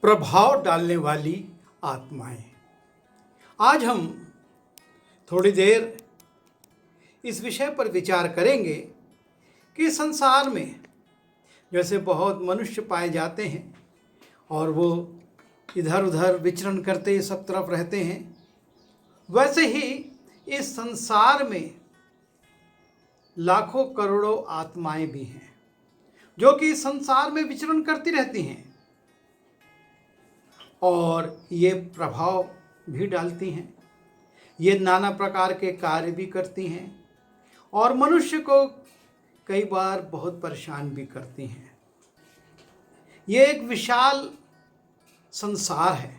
प्रभाव डालने वाली आत्माएं। आज हम थोड़ी देर इस विषय पर विचार करेंगे कि संसार में जैसे बहुत मनुष्य पाए जाते हैं और वो इधर उधर विचरण करते सब तरफ रहते हैं, वैसे ही इस संसार में लाखों करोड़ों आत्माएं भी हैं जो कि संसार में विचरण करती रहती हैं और ये प्रभाव भी डालती हैं। ये नाना प्रकार के कार्य भी करती हैं और मनुष्य को कई बार बहुत परेशान भी करती हैं। ये एक विशाल संसार है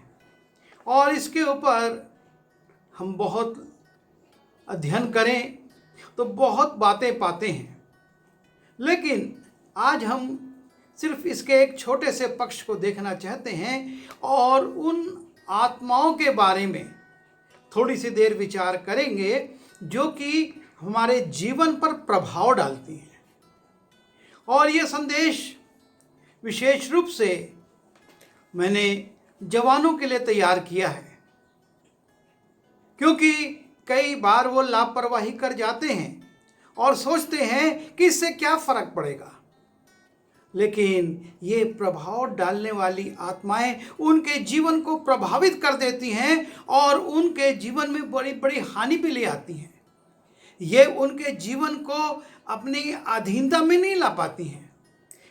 और इसके ऊपर हम बहुत अध्ययन करें तो बहुत बातें पाते हैं, लेकिन आज हम सिर्फ इसके एक छोटे से पक्ष को देखना चाहते हैं और उन आत्माओं के बारे में थोड़ी सी देर विचार करेंगे जो कि हमारे जीवन पर प्रभाव डालती हैं। और ये संदेश विशेष रूप से मैंने जवानों के लिए तैयार किया है, क्योंकि कई बार वो लापरवाही कर जाते हैं और सोचते हैं कि इससे क्या फर्क पड़ेगा, लेकिन ये प्रभाव डालने वाली आत्माएं उनके जीवन को प्रभावित कर देती हैं और उनके जीवन में बड़ी बड़ी हानि भी ले आती हैं। ये उनके जीवन को अपनी अधीनता में नहीं ला पाती हैं,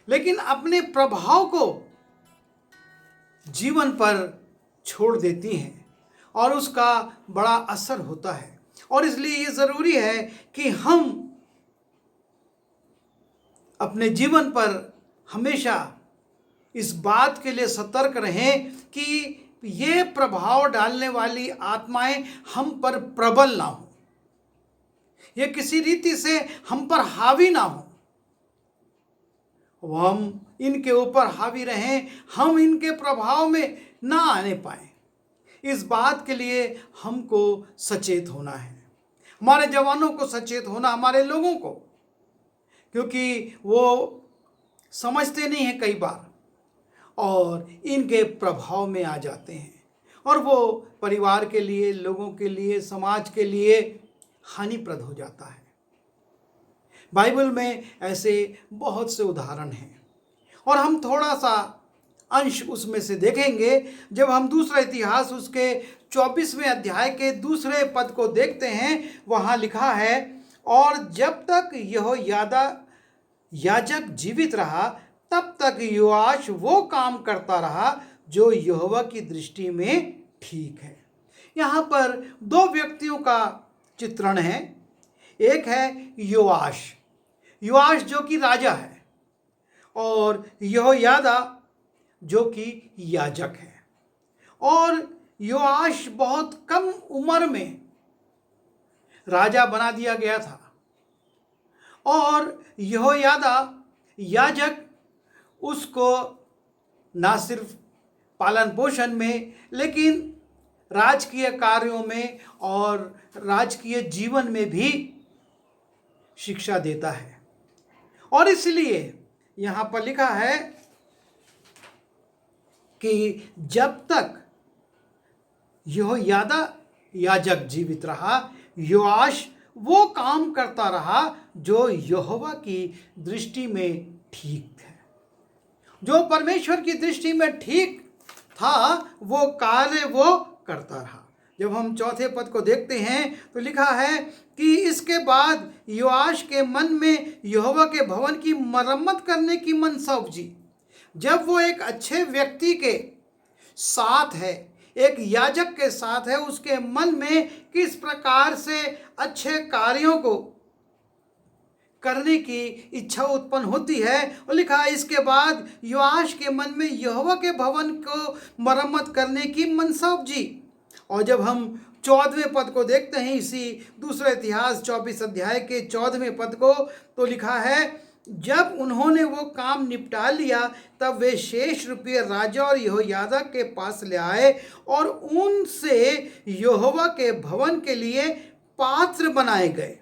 लेकिन अपने प्रभाव को जीवन पर छोड़ देती हैं और उसका बड़ा असर होता है। और इसलिए ये ज़रूरी है कि हम अपने जीवन पर हमेशा इस बात के लिए सतर्क रहें कि ये प्रभाव डालने वाली आत्माएं हम पर प्रबल ना हो, ये किसी रीति से हम पर हावी ना हो, हम इनके ऊपर हावी रहें, हम इनके प्रभाव में ना आने पाए। इस बात के लिए हमको सचेत होना है, हमारे जवानों को सचेत होना, हमारे लोगों को, क्योंकि वो समझते नहीं हैं कई बार और इनके प्रभाव में आ जाते हैं और वो परिवार के लिए, लोगों के लिए, समाज के लिए हानिप्रद हो जाता है। बाइबल में ऐसे बहुत से उदाहरण हैं और हम थोड़ा सा अंश उसमें से देखेंगे जब हम दूसरा इतिहास उसके 24वें अध्याय के दूसरे पद को देखते हैं। वहाँ लिखा है, और जब तक यहोयादा याजक जीवित रहा तब तक योआश वो काम करता रहा जो यहोवा की दृष्टि में ठीक है। यहाँ पर दो व्यक्तियों का चित्रण है। एक है योआश जो कि राजा है, और यहोयादा जो कि याजक है। और योआश बहुत कम उम्र में राजा बना दिया गया था और यहोयादा याजक उसको ना सिर्फ पालन पोषण में लेकिन राजकीय कार्यों में और राजकीय जीवन में भी शिक्षा देता है। और इसलिए यहाँ पर लिखा है कि जब तक यहोयादा याजक जीवित रहा, योआश वो काम करता रहा जो यहोवा की दृष्टि में ठीक है, जो परमेश्वर की दृष्टि में ठीक था, वो कार्य वो करता रहा। जब हम चौथे पद को देखते हैं तो लिखा है कि इसके बाद योआश के मन में यहोवा के भवन की मरम्मत करने की मनसा उपजी। जब वो एक अच्छे व्यक्ति के साथ है, एक याजक के साथ है, उसके मन में किस प्रकार से अच्छे कार्यों को करने की इच्छा उत्पन्न होती है। और लिखा है, इसके बाद योआश के मन में यहोवा के भवन को मरम्मत करने की मनसा उपजी। और जब हम 14वें पद को देखते हैं इसी दूसरे इतिहास 24 अध्याय के 14वें पद को, तो लिखा है, जब उन्होंने वो काम निपटा लिया तब वे शेष रुपये राजा और यहोयादा के पास ले आए और उनसे यहोवा के भवन के लिए पात्र बनाए गए।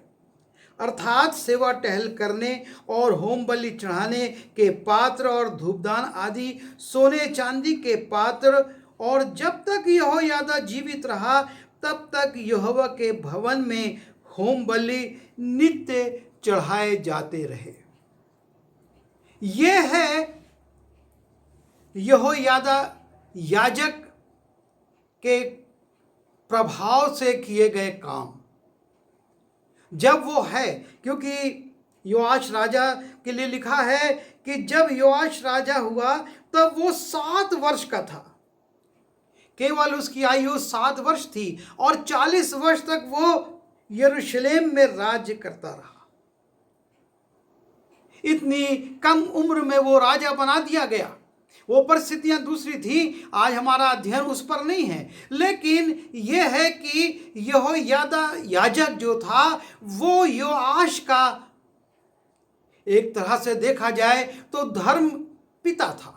अर्थात सेवा टहल करने और होम बलि चढ़ाने के पात्र और धूपदान आदि सोने चांदी के पात्र, और जब तक यहोयादा जीवित रहा तब तक यहोवा के भवन में होम बलि नित्य चढ़ाए जाते रहे। ये है यहोयादा याजक के प्रभाव से किए गए काम। जब वो है, क्योंकि योआश राजा के लिए लिखा है कि जब योआश राजा हुआ तब वो 7 वर्ष का था। केवल उसकी आयु 7 वर्ष थी और 40 वर्ष तक वो यरूशलेम में राज्य करता रहा। इतनी कम उम्र में वो राजा बना दिया गया। वो परिस्थितियां दूसरी थी, आज हमारा अध्ययन उस पर नहीं है, लेकिन यह है कि यहोयादा याजक जो था वो योआश का एक तरह से देखा जाए तो धर्म पिता था।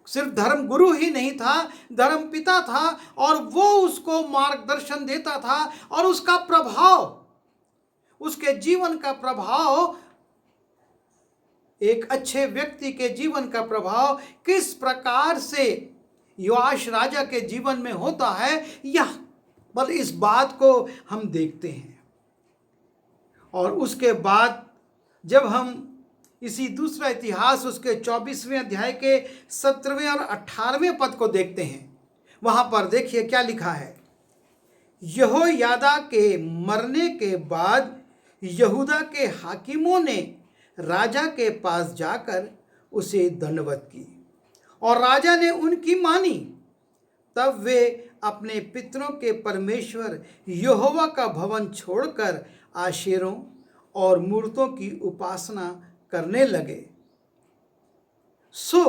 सिर्फ धर्म गुरु ही नहीं था, धर्म पिता था, और वो उसको मार्गदर्शन देता था। और उसका प्रभाव, उसके जीवन का प्रभाव, एक अच्छे व्यक्ति के जीवन का प्रभाव किस प्रकार से योआश राजा के जीवन में होता है, यह पर इस बात को हम देखते हैं। और उसके बाद जब हम इसी दूसरा इतिहास उसके 24वें अध्याय के 17वें और 18वें पद को देखते हैं, वहां पर देखिए क्या लिखा है। यहोयादा के मरने के बाद यहूदा के हाकिमों ने राजा के पास जाकर उसे दंडवत की और राजा ने उनकी मानी। तब वे अपने पितरों के परमेश्वर यहोवा का भवन छोड़कर आशेरों और मूर्तों की उपासना करने लगे। सो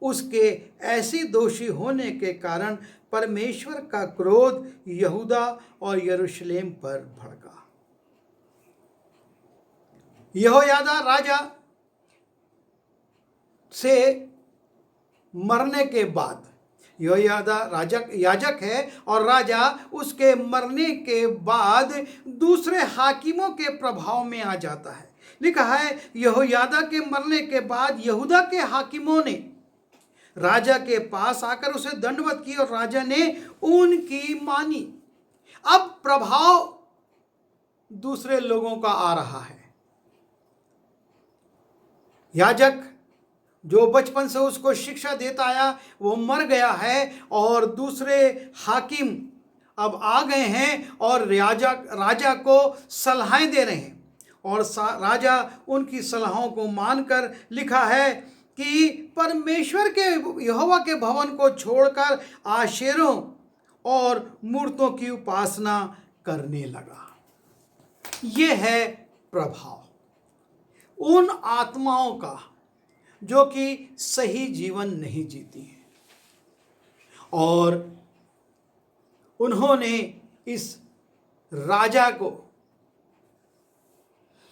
उसके ऐसी दोषी होने के कारण परमेश्वर का क्रोध यहूदा और यरूशलेम पर भड़का। यहोयादा राजा से मरने के बाद, यहोयादा याजक है और राजा उसके मरने के बाद दूसरे हाकिमों के प्रभाव में आ जाता है। लिखा है यहोयादा के मरने के बाद यहूदा के हाकिमों ने राजा के पास आकर उसे दंडवत की और राजा ने उनकी मानी। अब प्रभाव दूसरे लोगों का आ रहा है। याजक जो बचपन से उसको शिक्षा देता आया वो मर गया है और दूसरे हाकिम अब आ गए हैं और राजा को सलाहें दे रहे हैं और राजा उनकी सलाहों को मानकर, लिखा है कि परमेश्वर के यहोवा के भवन को छोड़कर आशेरों और मूर्तों की उपासना करने लगा। ये है प्रभाव उन आत्माओं का जो कि सही जीवन नहीं जीती हैं। और उन्होंने इस राजा को,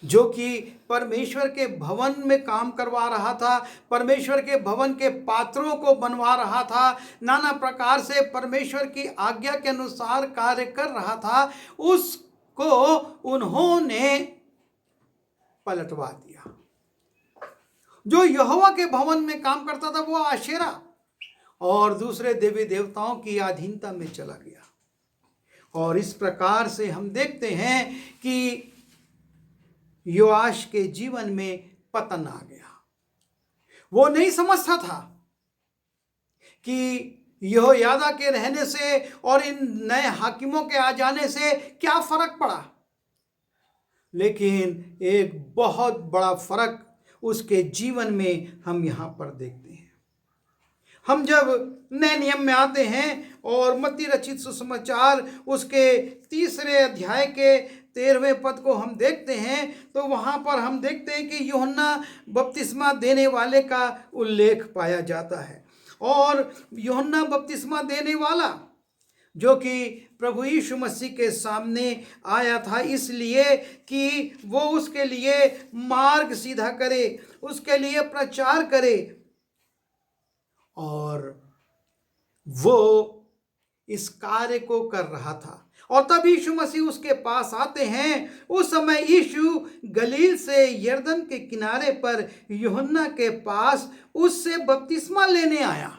जो कि परमेश्वर के भवन में काम करवा रहा था, परमेश्वर के भवन के पात्रों को बनवा रहा था, नाना प्रकार से परमेश्वर की आज्ञा के अनुसार कार्य कर रहा था, उसको उन्होंने पलटवा दिया। जो यहोवा के भवन में काम करता था वो आशेरा और दूसरे देवी देवताओं की अधीनता में चला गया। और इस प्रकार से हम देखते हैं कि योआश के जीवन में पतन आ गया। वो नहीं समझता था कि यहोयादा के रहने से और इन नए हाकिमों के आ जाने से क्या फर्क पड़ा, लेकिन एक बहुत बड़ा फर्क उसके जीवन में हम यहाँ पर देखते हैं। हम जब नए नियम में आते हैं और मत्ती रचित सुसमाचार उसके 3 अध्याय के 13वें पद को हम देखते हैं तो वहाँ पर हम देखते हैं कि यूहन्ना बपतिस्मा देने वाले का उल्लेख पाया जाता है। और यूहन्ना बपतिस्मा देने वाला जो कि प्रभु यीशु मसीह के सामने आया था इसलिए कि वो उसके लिए मार्ग सीधा करे, उसके लिए प्रचार करे, और वो इस कार्य को कर रहा था। और तब यीशु मसीह उसके पास आते हैं। उस समय यीशु गलील से यरदन के किनारे पर यूहन्ना के पास उससे बपतिस्मा लेने आया।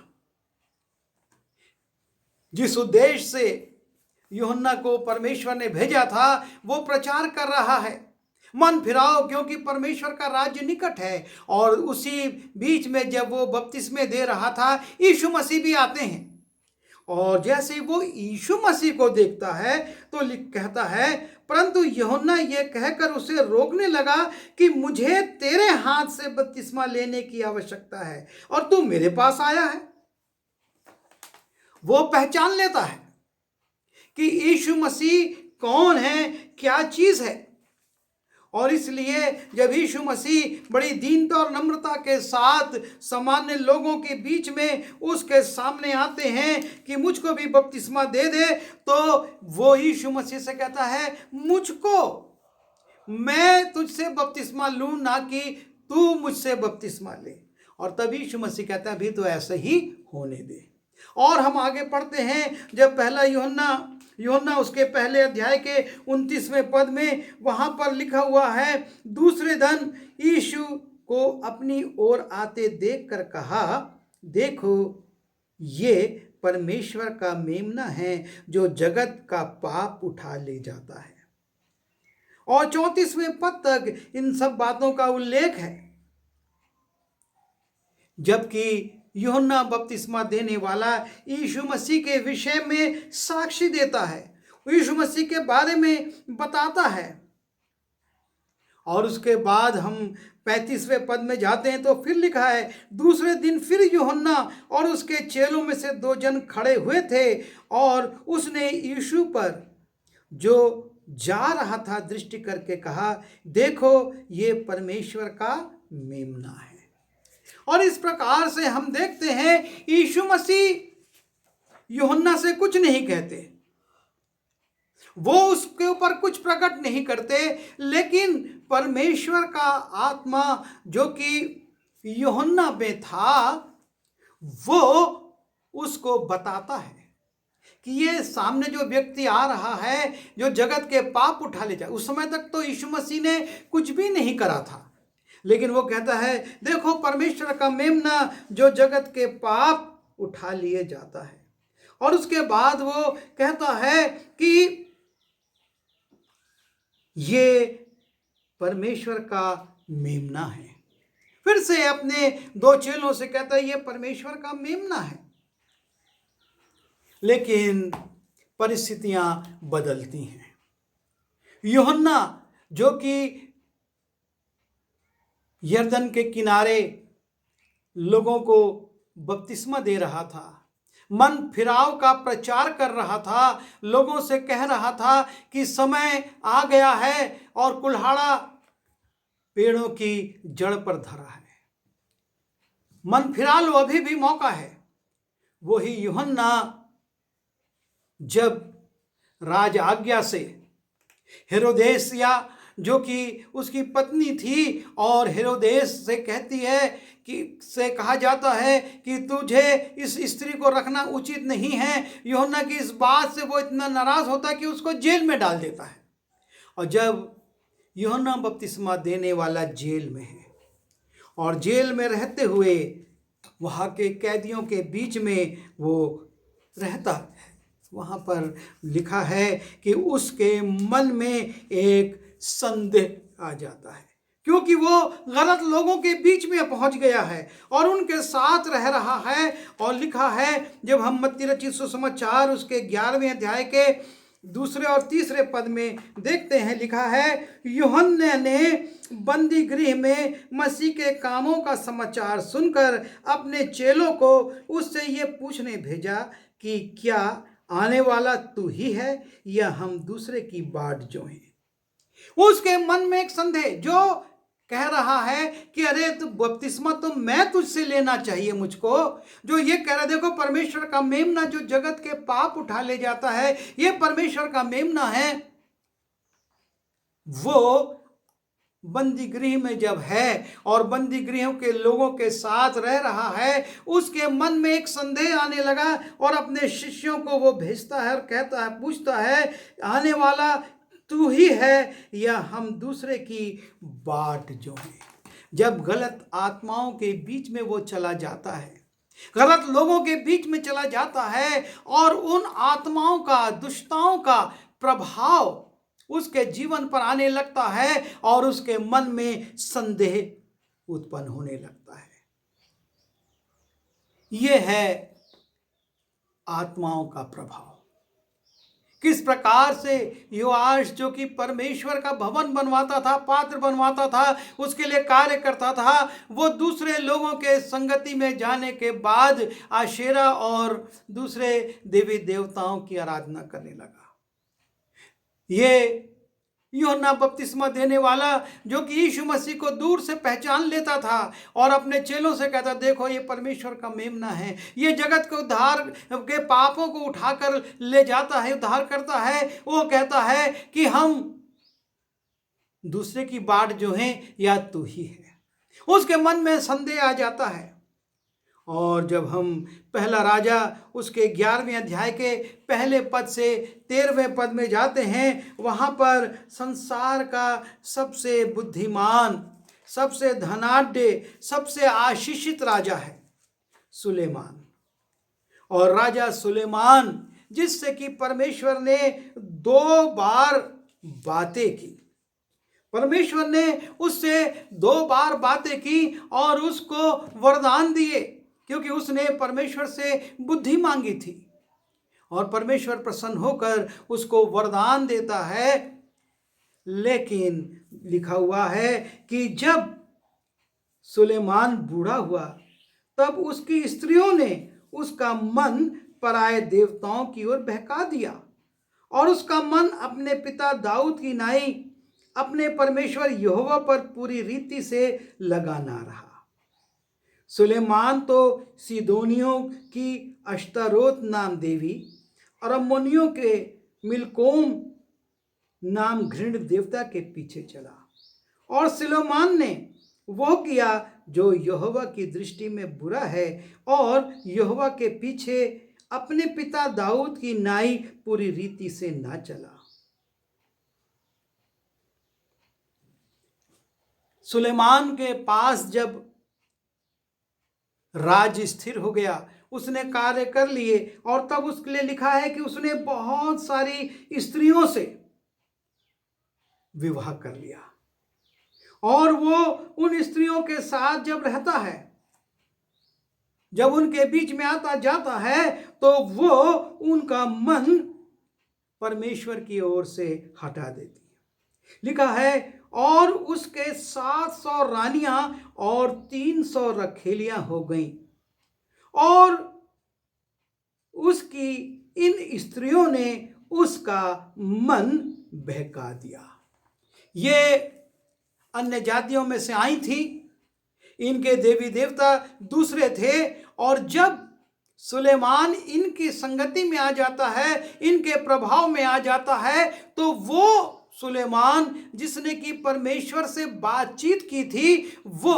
जिस उद्देश्य से यूहन्ना को परमेश्वर ने भेजा था वो प्रचार कर रहा है, मन फिराओ क्योंकि परमेश्वर का राज्य निकट है। और उसी बीच में जब वो बपतिस्मे दे रहा था, यीशु मसीह भी आते हैं। और जैसे वो यीशु मसीह को देखता है तो कहता है, परंतु यूहन्ना ये कहकर उसे रोकने लगा कि मुझे तेरे हाथ से बपतिस्मा लेने की आवश्यकता है और तू मेरे पास आया है। वो पहचान लेता है कि यीशु मसीह कौन है, क्या चीज है। और इसलिए जब यीशु मसीह बड़ी दीनता और नम्रता के साथ सामान्य लोगों के बीच में उसके सामने आते हैं कि मुझको भी बपतिस्मा दे दे, तो वो यीशु मसीह से कहता है, मुझको, मैं तुझसे बपतिस्मा लूं, ना कि तू मुझसे बपतिस्मा ले। और तब यीशु मसीह कहता है, अभी तो ऐसे ही होने दे। और हम आगे पढ़ते हैं, जब पहला यूहन्ना उसके पहले अध्याय के 29वें पद में वहां पर लिखा हुआ है, दूसरे दिन यीशु को अपनी ओर आते देखकर कहा, देखो ये परमेश्वर का मेमना है जो जगत का पाप उठा ले जाता है। और 34वें पद तक इन सब बातों का उल्लेख है। जबकि यूहन्ना बपतिस्मा देने वाला यीशु मसीह के विषय में साक्षी देता है, यीशु मसीह के बारे में बताता है। और उसके बाद हम 35वें पद में जाते हैं तो फिर लिखा है, दूसरे दिन फिर यूहन्ना और उसके चेलों में से 2 जन खड़े हुए थे और उसने यीशु पर जो जा रहा था दृष्टि करके कहा, देखो ये परमेश्वर का मेमना है। और इस प्रकार से हम देखते हैं यीशु मसीह यूहन्ना से कुछ नहीं कहते, वो उसके ऊपर कुछ प्रकट नहीं करते, लेकिन परमेश्वर का आत्मा जो कि यूहन्ना में था वो उसको बताता है कि ये सामने जो व्यक्ति आ रहा है जो जगत के पाप उठा ले जाए। उस समय तक तो यीशु मसीह ने कुछ भी नहीं करा था, लेकिन वो कहता है, देखो परमेश्वर का मेमना जो जगत के पाप उठा लिए जाता है। और उसके बाद वो कहता है कि ये परमेश्वर का मेमना है। फिर से अपने 2 चेलों से कहता है, ये परमेश्वर का मेमना है। लेकिन परिस्थितियां बदलती हैं। यूहन्ना जो कि यरदन के किनारे लोगों को बपतिस्मा दे रहा था, मन फिराव का प्रचार कर रहा था, लोगों से कह रहा था कि समय आ गया है और कुल्हाड़ा पेड़ों की जड़ पर धरा है, मन फिरा लो, अभी भी मौका है। वही यूहन्ना जब राज आज्ञा से हेरोदेसिया जो कि उसकी पत्नी थी, और हेरोदेस से कहती है कि से कहा जाता है कि तुझे इस स्त्री को रखना उचित नहीं है। यूहन्ना की इस बात से वो इतना नाराज होता है कि उसको जेल में डाल देता है। और जब यूहन्ना बपतिस्मा देने वाला जेल में है और जेल में रहते हुए वहाँ के कैदियों के बीच में वो रहता है, वहाँ पर लिखा है कि उसके मन में एक संदेह आ जाता है, क्योंकि वो गलत लोगों के बीच में पहुंच गया है और उनके साथ रह रहा है। और लिखा है, जब हम मत्ती रचित सुसमाचार उसके 11वें अध्याय के 2 और 3 पद में देखते हैं, लिखा है, यूहन्ना ने बंदी गृह में मसीह के कामों का समाचार सुनकर अपने चेलों को उससे ये पूछने भेजा कि क्या आने वाला तू ही है या हम दूसरे की बाट जो हैं। उसके मन में एक संदेह जो कह रहा है कि अरे तो बपतिस्मा तो मैं तुझसे लेना चाहिए मुझको, जो ये कह रहा, देखो परमेश्वर का मेमना जो जगत के पाप उठा ले जाता है, ये परमेश्वर का मेमना है। वो बंदी गृह में जब है और बंदी गृहों के लोगों के साथ रह रहा है, उसके मन में एक संदेह आने लगा और अपने शिष्यों को वो भेजता है और कहता है, पूछता है, आने वाला तू ही है या हम दूसरे की बाट जोएं। जब गलत आत्माओं के बीच में वो चला जाता है, गलत लोगों के बीच में चला जाता है और उन आत्माओं का, दुष्टताओं का प्रभाव उसके जीवन पर आने लगता है और उसके मन में संदेह उत्पन्न होने लगता है। यह है आत्माओं का प्रभाव। किस प्रकार से योआश, जो कि परमेश्वर का भवन बनवाता था, पात्र बनवाता था, उसके लिए कार्य करता था, वो दूसरे लोगों के संगति में जाने के बाद आशेरा और दूसरे देवी देवताओं की आराधना करने लगा। ये यूहन्ना बपतिस्मा देने वाला, जो कि यीशु मसीह को दूर से पहचान लेता था और अपने चेलों से कहता, देखो ये परमेश्वर का मेमना है, ये जगत के उद्धार के पापों को उठाकर ले जाता है, उद्धार करता है। वो कहता है कि हम दूसरे की बाट जो है या तू ही है। उसके मन में संदेह आ जाता है। और जब हम पहला राजा उसके 11वें अध्याय के पहले पद से 13वें पद में जाते हैं, वहाँ पर संसार का सबसे बुद्धिमान, सबसे धनाढ्य, सबसे आशीषित राजा है सुलेमान। और राजा सुलेमान, जिससे कि परमेश्वर ने 2 बार बातें की, परमेश्वर ने उससे 2 बार बातें की और उसको वरदान दिए, क्योंकि उसने परमेश्वर से बुद्धि मांगी थी और परमेश्वर प्रसन्न होकर उसको वरदान देता है। लेकिन लिखा हुआ है कि जब सुलेमान बूढ़ा हुआ, तब उसकी स्त्रियों ने उसका मन पराये देवताओं की ओर बहका दिया और उसका मन अपने पिता दाऊद की नाई अपने परमेश्वर यहोवा पर पूरी रीति से लगा ना रहा। सुलेमान तो सीदोनियों की अश्तारोत नाम देवी और अम्मोनियों के मिलकोम नाम घृणित देवता के पीछे चला, और सुलेमान ने वो किया जो यहोवा की दृष्टि में बुरा है, और यहोवा के पीछे अपने पिता दाऊद की नाई पूरी रीति से ना चला। सुलेमान के पास जब राज स्थिर हो गया, उसने कार्य कर लिए, और तब उसके लिए लिखा है कि उसने बहुत सारी स्त्रियों से विवाह कर लिया, और वो उन स्त्रियों के साथ जब रहता है, जब उनके बीच में आता जाता है, तो वो उनका मन परमेश्वर की ओर से हटा देती है। लिखा है, और उसके 700 रानियां और 300 रखेलियां हो गईं, और उसकी इन स्त्रियों ने उसका मन बहका दिया। ये अन्य जातियों में से आई थी, इनके देवी देवता दूसरे थे, और जब सुलेमान इनकी संगति में आ जाता है, इनके प्रभाव में आ जाता है, तो वो सुलेमान जिसने कि परमेश्वर से बातचीत की थी, वो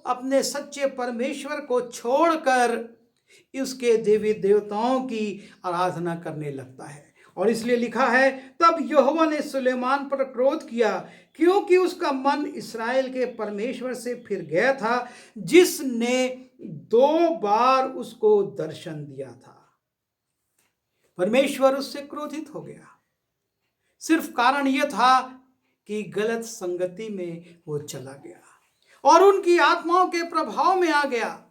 अपने सच्चे परमेश्वर को छोड़कर उसके देवी देवताओं की आराधना करने लगता है। और इसलिए लिखा है, तब यहोवा ने सुलेमान पर क्रोध किया, क्योंकि उसका मन इस्राएल के परमेश्वर से फिर गया था, जिसने 2 बार उसको दर्शन दिया था। परमेश्वर उससे क्रोधित हो गया। सिर्फ कारण यह था कि गलत संगति में वो चला गया और उनकी आत्माओं के प्रभाव में आ गया।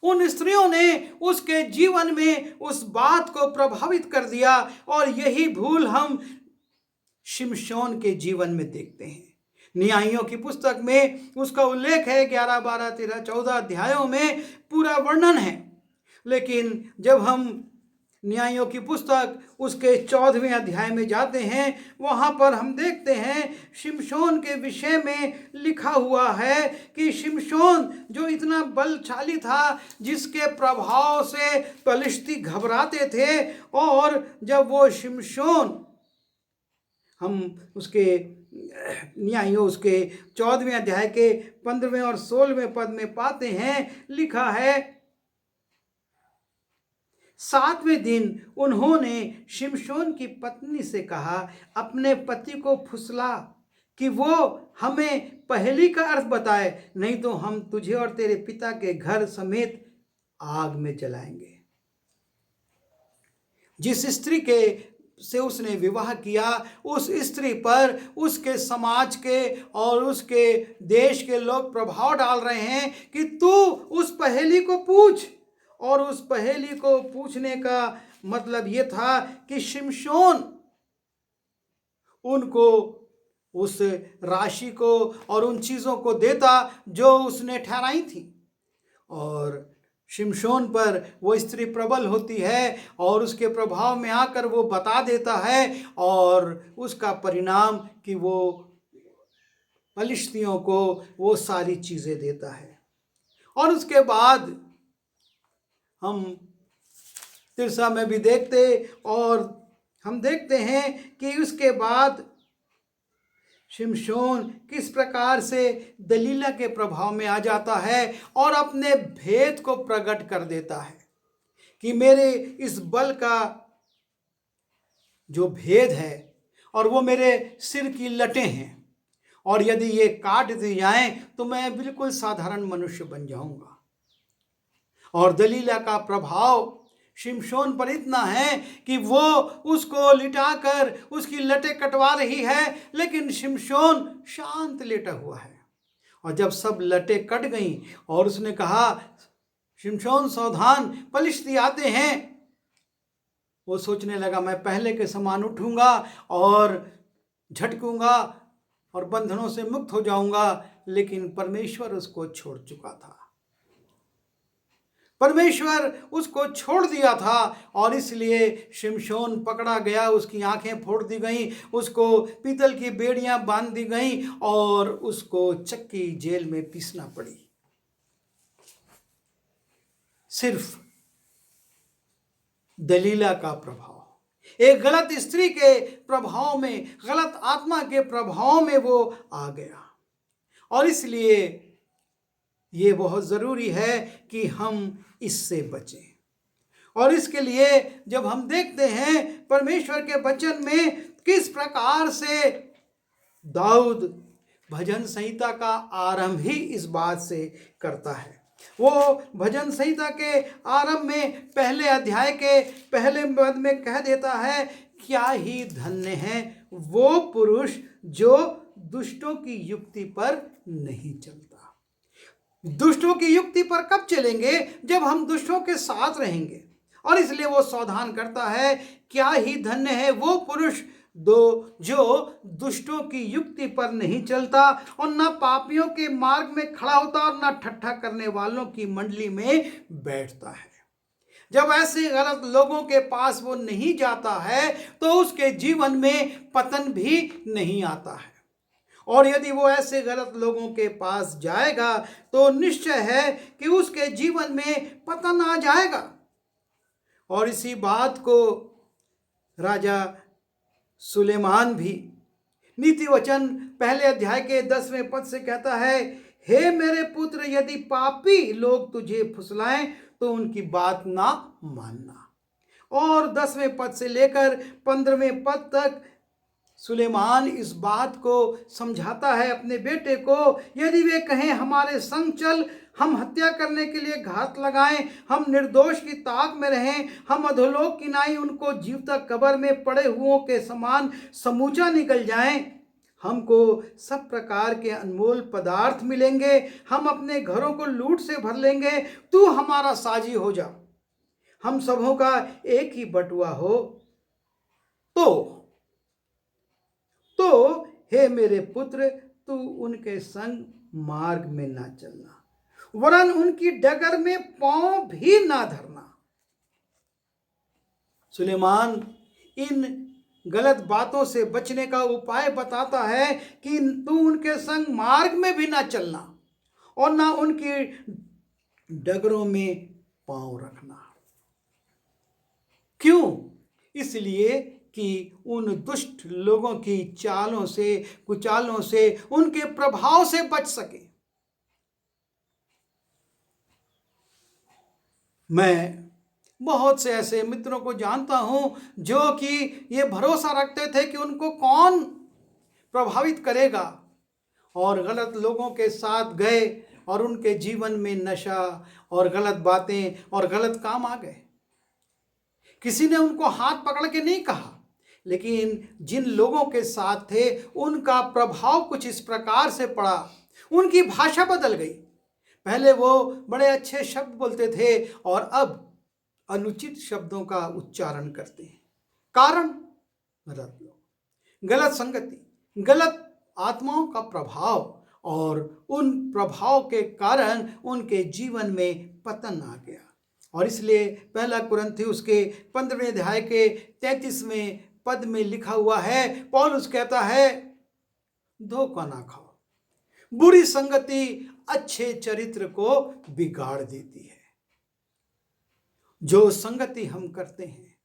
उन स्त्रियों ने उसके जीवन में उस बात को प्रभावित कर दिया, और यही भूल हम शिमशोन के जीवन में देखते हैं। न्यायियों की पुस्तक में उसका उल्लेख है, 11, 12, 13, 14 अध्यायों में पूरा वर्णन है। लेकिन जब हम न्यायों की पुस्तक उसके 14वें अध्याय में जाते हैं, वहाँ पर हम देखते हैं शिमशोन के विषय में लिखा हुआ है कि शिमशोन जो इतना बलशाली था, जिसके प्रभाव से पलिश्ती घबराते थे, और जब वो शिमशोन हम उसके न्यायों उसके 14वें अध्याय के 15वें और 16वें पद में पाते हैं, लिखा है, 7वें दिन उन्होंने शिमशोन की पत्नी से कहा, अपने पति को फुसला कि वो हमें पहेली का अर्थ बताए, नहीं तो हम तुझे और तेरे पिता के घर समेत आग में जलाएंगे। जिस स्त्री के से उसने विवाह किया, उस स्त्री पर उसके समाज के और उसके देश के लोग प्रभाव डाल रहे हैं कि तू उस पहेली को पूछ। और उस पहेली को पूछने का मतलब ये था कि शिमशोन उनको उस राशि को और उन चीज़ों को देता जो उसने ठहराई थी, और शिमशोन पर वो स्त्री प्रबल होती है और उसके प्रभाव में आकर वो बता देता है, और उसका परिणाम कि वो फलिश्तियों को वो सारी चीज़ें देता है। और उसके बाद हम तिरसा में भी देखते, और हम देखते हैं कि उसके बाद शिमशोन किस प्रकार से दलीला के प्रभाव में आ जाता है और अपने भेद को प्रकट कर देता है कि मेरे इस बल का जो भेद है और वो मेरे सिर की लटें हैं, और यदि ये काट दी जाएं तो मैं बिल्कुल साधारण मनुष्य बन जाऊंगा। और दलीला का प्रभाव शिमशोन पर इतना है कि वो उसको लिटाकर उसकी लटें कटवा रही है, लेकिन शिमशोन शांत लेटा हुआ है। और जब सब लटें कट गईं और उसने कहा, शिमशोन सावधान, फलिश्ती आते हैं, वो सोचने लगा मैं पहले के समान उठूंगा और झटकूंगा और बंधनों से मुक्त हो जाऊंगा, लेकिन परमेश्वर उसको छोड़ चुका था। परमेश्वर उसको छोड़ दिया था, और इसलिए शिमशोन पकड़ा गया, उसकी आंखें फोड़ दी गईं, उसको पीतल की बेड़ियां बांध दी गईं और उसको चक्की जेल में पीसना पड़ी, सिर्फ दलीला का प्रभाव, एक गलत स्त्री के प्रभाव में, गलत आत्मा के प्रभाव में वो आ गया। और इसलिए ये बहुत ज़रूरी है कि हम इससे बचें। और इसके लिए जब हम देखते हैं परमेश्वर के वचन में किस प्रकार से दाऊद भजन संहिता का आरंभ ही इस बात से करता है। वो भजन संहिता के आरंभ में पहले अध्याय के पहले पद में कह देता है, क्या ही धन्य है वो पुरुष जो दुष्टों की युक्ति पर नहीं चलता। दुष्टों की युक्ति पर कब चलेंगे? जब हम दुष्टों के साथ रहेंगे। और इसलिए वो सावधान करता है, क्या ही धन्य है वो पुरुष जो दुष्टों की युक्ति पर नहीं चलता और न पापियों के मार्ग में खड़ा होता और न ठट्ठा करने वालों की मंडली में बैठता है। जब ऐसे गलत लोगों के पास वो नहीं जाता है तो उसके जीवन में पतन भी नहीं आता है। और यदि वो ऐसे गलत लोगों के पास जाएगा तो निश्चय है कि उसके जीवन में पतन आ जाएगा। और इसी बात को राजा सुलेमान भी नीति वचन पहले अध्याय के 10वें पद से कहता है, हे मेरे पुत्र, यदि पापी लोग तुझे फुसलाएं तो उनकी बात ना मानना। और 10वें पद से लेकर 15वें पद तक सुलेमान इस बात को समझाता है अपने बेटे को, यदि वे कहें हमारे संग चल, हम हत्या करने के लिए घात लगाएं, हम निर्दोष की ताक में रहें, हम अधोलोक की नाई उनको जीवता कब्र में पड़े हुओं के समान समूचा निकल जाएं, हमको सब प्रकार के अनमोल पदार्थ मिलेंगे, हम अपने घरों को लूट से भर लेंगे, तू हमारा साजी हो जा, हम सबों का एक ही बटुआ हो, तो हे मेरे पुत्र, तू उनके संग मार्ग में ना चलना, वरन उनकी डगर में पांव भी ना धरना। सुलेमान इन गलत बातों से बचने का उपाय बताता है कि तू उनके संग मार्ग में भी ना चलना और ना उनकी डगरों में पांव रखना। क्यों? इसलिए कि उन दुष्ट लोगों की चालों से, कुचालों से, उनके प्रभाव से बच सके। मैं बहुत से ऐसे मित्रों को जानता हूं जो कि ये भरोसा रखते थे कि उनको कौन प्रभावित करेगा, और गलत लोगों के साथ गए और उनके जीवन में नशा और गलत बातें और गलत काम आ गए। किसी ने उनको हाथ पकड़ के नहीं कहा, लेकिन जिन लोगों के साथ थे उनका प्रभाव कुछ इस प्रकार से पड़ा, उनकी भाषा बदल गई। पहले वो बड़े अच्छे शब्द बोलते थे और अब अनुचित शब्दों का उच्चारण करते हैं। कारण गलत लोग, गलत संगति, गलत आत्माओं का प्रभाव, और उन प्रभाव के कारण उनके जीवन में पतन आ गया। और इसलिए पहला कुरिन्थियों उसके 15वें अध्याय के 33वें पद में लिखा हुआ है, पौलुस कहता है, धोखा ना खाओ, बुरी संगति अच्छे चरित्र को बिगाड़ देती है। जो संगति हम करते हैं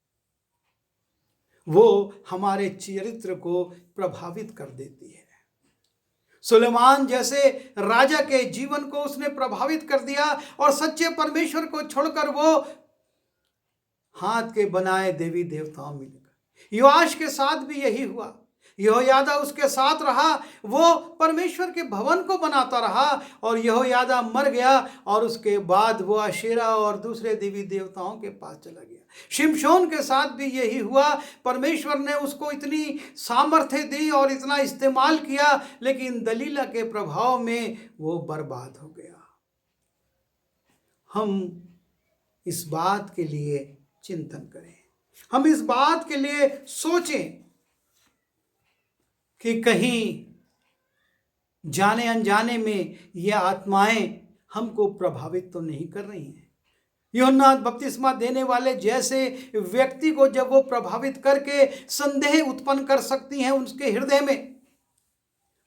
वो हमारे चरित्र को प्रभावित कर देती है। सुलेमान जैसे राजा के जीवन को उसने प्रभावित कर दिया और सच्चे परमेश्वर को छोड़कर वो हाथ के बनाए देवी देवताओं में लगा। योआश के साथ भी यही हुआ। यहोयादा उसके साथ रहा, वो परमेश्वर के भवन को बनाता रहा, और यहोयादा मर गया और उसके बाद वो अशेरा और दूसरे देवी देवताओं के पास चला गया। शिमशोन के साथ भी यही हुआ। परमेश्वर ने उसको इतनी सामर्थ्य दी और इतना इस्तेमाल किया, लेकिन दलीला के प्रभाव में वो बर्बाद हो गया। हम इस बात के लिए चिंतन करें, हम इस बात के लिए सोचें कि कहीं जाने अनजाने में ये आत्माएं हमको प्रभावित तो नहीं कर रही हैं। यूहन्ना बपतिस्मा देने वाले जैसे व्यक्ति को जब वो प्रभावित करके संदेह उत्पन्न कर सकती हैं उसके हृदय में,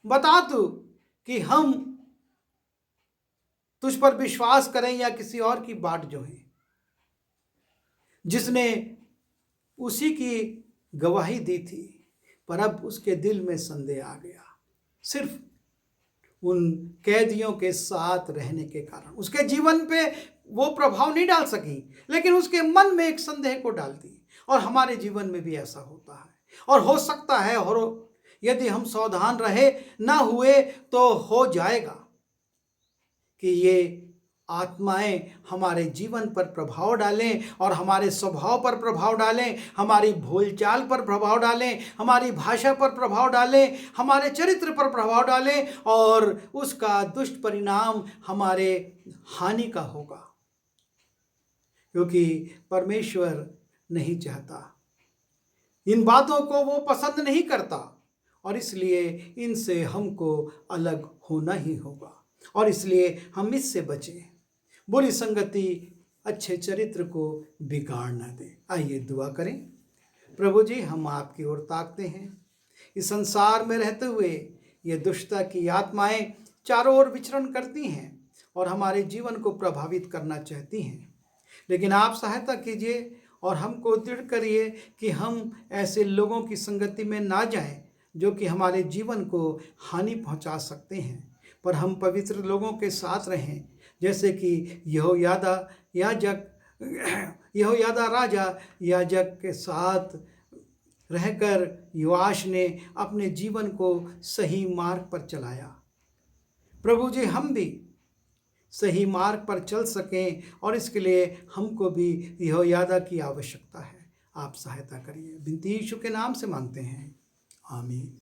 बता तू कि हम तुझ पर विश्वास करें या किसी और की बाट जो है, जिसने उसी की गवाही दी थी, पर अब उसके दिल में संदेह आ गया। सिर्फ उन कैदियों के साथ रहने के कारण उसके जीवन पे वो प्रभाव नहीं डाल सकी, लेकिन उसके मन में एक संदेह को डाल दी। और हमारे जीवन में भी ऐसा होता है, और हो सकता है, और यदि हम सावधान रहे ना हुए तो हो जाएगा कि ये आत्माएं हमारे जीवन पर प्रभाव डालें और हमारे स्वभाव पर प्रभाव डालें, हमारी भूलचाल पर प्रभाव डालें, हमारी भाषा पर प्रभाव डालें, हमारे चरित्र पर प्रभाव डालें, और उसका दुष्ट परिणाम हमारे हानि का होगा, क्योंकि परमेश्वर नहीं चाहता, इन बातों को वो पसंद नहीं करता, और इसलिए इनसे हमको अलग होना ही होगा। और इसलिए हम इससे बचें, बुरी संगति अच्छे चरित्र को बिगाड़ न दे। आइए दुआ करें। प्रभु जी, हम आपकी ओर ताकते हैं। इस संसार में रहते हुए ये दुष्टता की आत्माएं चारों ओर विचरण करती हैं और हमारे जीवन को प्रभावित करना चाहती हैं, लेकिन आप सहायता कीजिए और हमको दृढ़ करिए कि हम ऐसे लोगों की संगति में ना जाएं जो कि हमारे जीवन को हानि पहुंचा सकते हैं, पर हम पवित्र लोगों के साथ रहें, जैसे कि यहोयादा राजा याजक के साथ रहकर योआश ने अपने जीवन को सही मार्ग पर चलाया। प्रभु जी, हम भी सही मार्ग पर चल सकें, और इसके लिए हमको भी यहोयादा की आवश्यकता है। आप सहायता करिए। विनती यीशु के नाम से मांगते हैं, आमीन।